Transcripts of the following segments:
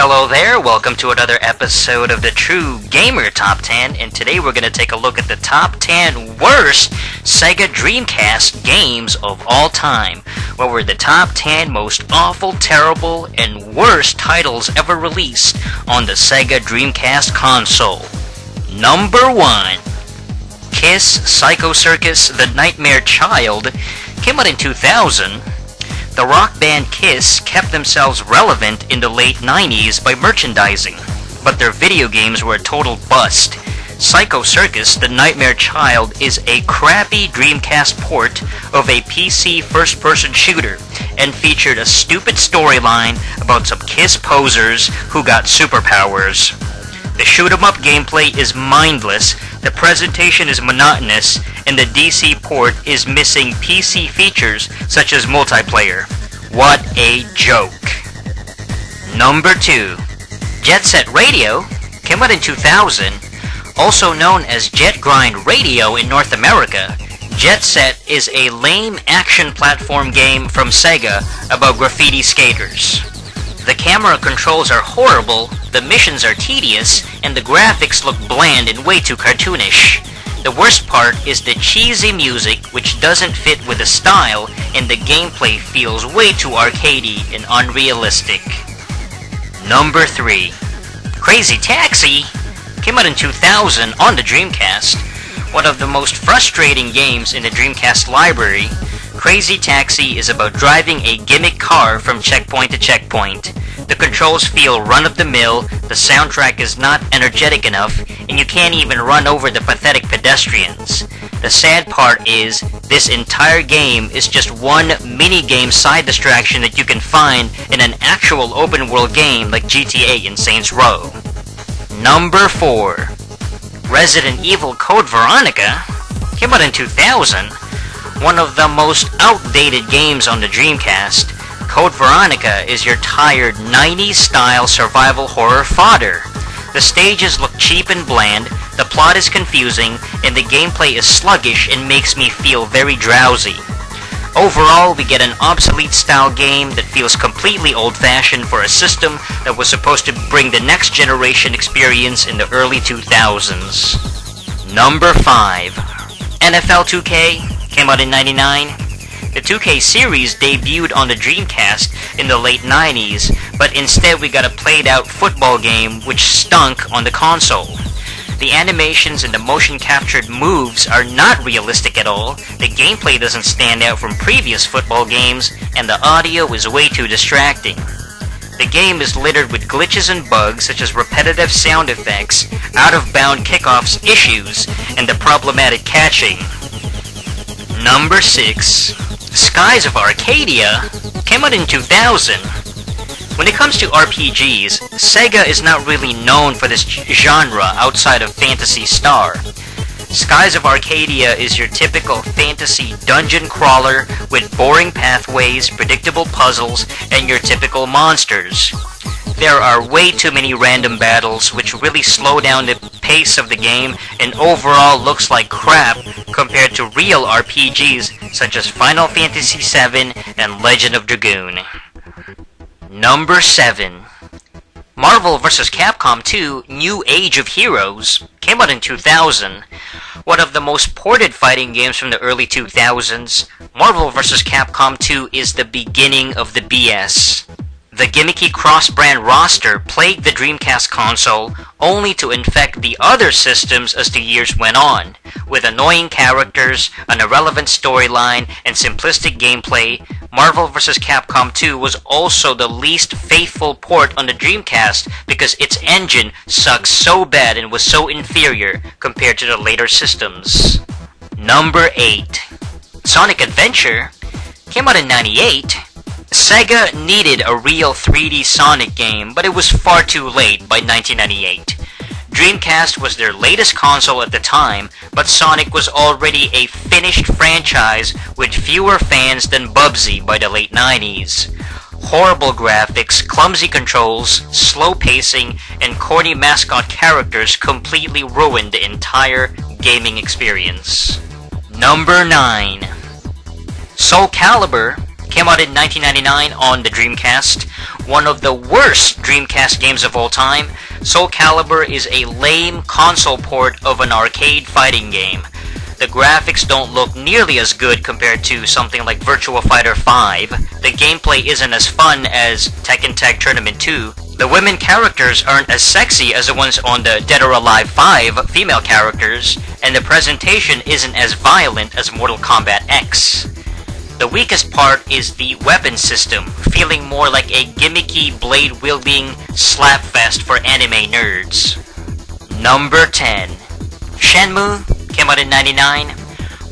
Hello there, welcome to another episode of the True Gamer Top 10, and today we're going to take a look at the top 10 worst Sega Dreamcast games of all time. What were the top 10 most awful, terrible, and worst titles ever released on the Sega Dreamcast console. Number 1. Kiss Psycho Circus The Nightmare Child came out in 2000. The rock band Kiss kept themselves relevant in the late 90s by merchandising, but their video games were a total bust. Psycho Circus The Nightmare Child is a crappy Dreamcast port of a PC first-person shooter and featured a stupid storyline about some Kiss posers who got superpowers. The shoot-'em-up gameplay is mindless, the presentation is monotonous, and the DC port is missing PC features such as multiplayer. What a joke. Number 2. Jet Set Radio came out in 2000. Also known as Jet Grind Radio in North America, Jet Set is a lame action platform game from Sega about graffiti skaters. The camera controls are horrible, the missions are tedious, and the graphics look bland and way too cartoonish. The worst part is the cheesy music, which doesn't fit with the style, and the gameplay feels way too arcadey and unrealistic. Number 3. Crazy Taxi came out in 2000 on the Dreamcast. One of the most frustrating games in the Dreamcast library, Crazy Taxi is about driving a gimmick car from checkpoint to checkpoint. The controls feel run-of-the-mill, the soundtrack is not energetic enough, and you can't even run over the pathetic pedestrians. The sad part is, this entire game is just one mini-game side distraction that you can find in an actual open-world game like GTA and Saints Row. Number 4. Resident Evil Code Veronica came out in 2000. One of the most outdated games on the Dreamcast, Code Veronica is your tired 90s-style survival horror fodder. The stages look cheap and bland, the plot is confusing, and the gameplay is sluggish and makes me feel very drowsy. Overall, we get an obsolete-style game that feels completely old-fashioned for a system that was supposed to bring the next generation experience in the early 2000s. Number 5. NFL 2K came out in 99. The 2K series debuted on the Dreamcast in the late 90s, but instead we got a played-out football game which stunk on the console. The animations and the motion-captured moves are not realistic at all, the gameplay doesn't stand out from previous football games, and the audio is way too distracting. The game is littered with glitches and bugs such as repetitive sound effects, out-of-bound kickoffs issues, and the problematic catching. Number 6. Skies of Arcadia came out in 2000. When it comes to RPGs, Sega is not really known for this genre outside of Phantasy Star. Skies of Arcadia is your typical fantasy dungeon crawler with boring pathways, predictable puzzles, and your typical monsters. There are way too many random battles which really slow down the pace of the game and overall looks like crap compared to real RPGs such as Final Fantasy VII and Legend of Dragoon. Number 7. Marvel vs. Capcom 2 New Age of Heroes came out in 2000. One of the most ported fighting games from the early 2000s, Marvel vs. Capcom 2 is the beginning of the BS. The gimmicky cross-brand roster plagued the Dreamcast console, only to infect the other systems as the years went on. With annoying characters, an irrelevant storyline, and simplistic gameplay, Marvel vs. Capcom 2 was also the least faithful port on the Dreamcast because its engine sucks so bad and was so inferior compared to the later systems. Number 8. Sonic Adventure came out in 98. Sega needed a real 3D Sonic game, but it was far too late by 1998. Dreamcast was their latest console at the time, but Sonic was already a finished franchise with fewer fans than Bubsy by the late 90s. Horrible graphics, clumsy controls, slow pacing, and corny mascot characters completely ruined the entire gaming experience. Number 9. Soul Calibur came out in 1999 on the Dreamcast. One of the worst Dreamcast games of all time, Soul Calibur is a lame console port of an arcade fighting game. The graphics don't look nearly as good compared to something like Virtua Fighter 5. The gameplay isn't as fun as Tekken Tag Tournament 2. The women characters aren't as sexy as the ones on the Dead or Alive 5 female characters, and the presentation isn't as violent as Mortal Kombat X. The weakest part is the weapon system, feeling more like a gimmicky blade-wielding slapfest for anime nerds. Number 10. Shenmue came out in '99.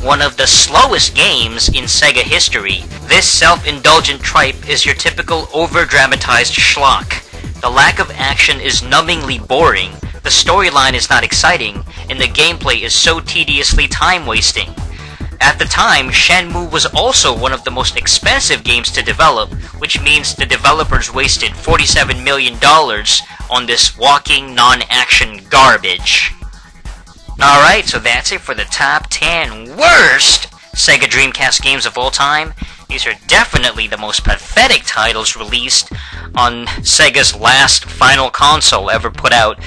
One of the slowest games in Sega history, this self-indulgent tripe is your typical over-dramatized schlock. The lack of action is numbingly boring, the storyline is not exciting, and the gameplay is so tediously time-wasting. At the time, Shenmue was also one of the most expensive games to develop, which means the developers wasted $47 million on this walking, non-action garbage. Alright, so that's it for the top 10 worst Sega Dreamcast games of all time. These are definitely the most pathetic titles released on Sega's last final console ever put out.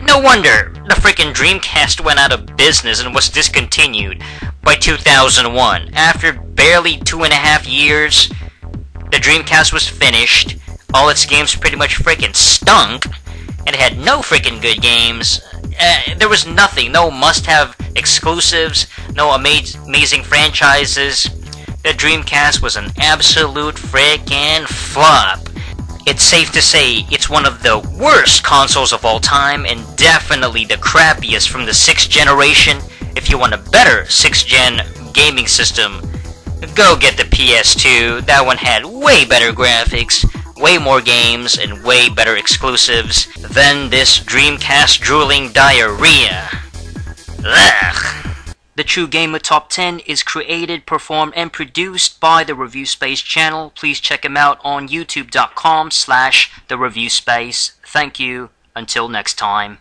No wonder the freaking Dreamcast went out of business and was discontinued by 2001. After barely 2.5 years, the Dreamcast was finished, all its games pretty much freaking stunk, and it had no freaking good games. There was nothing, no must-have exclusives, no amazing franchises. The Dreamcast was an absolute freaking flop. It's safe to say it's one of the worst consoles of all time, and definitely the crappiest from the 6th generation. If you want a better 6th gen gaming system, go get the PS2. That one had way better graphics, way more games, and way better exclusives than this Dreamcast drooling diarrhea. Ugh. The True Gamer Top 10 is created, performed, and produced by the TheReviewSpace channel. Please check him out on youtube.com/TheReviewSpace. Thank you. Until next time.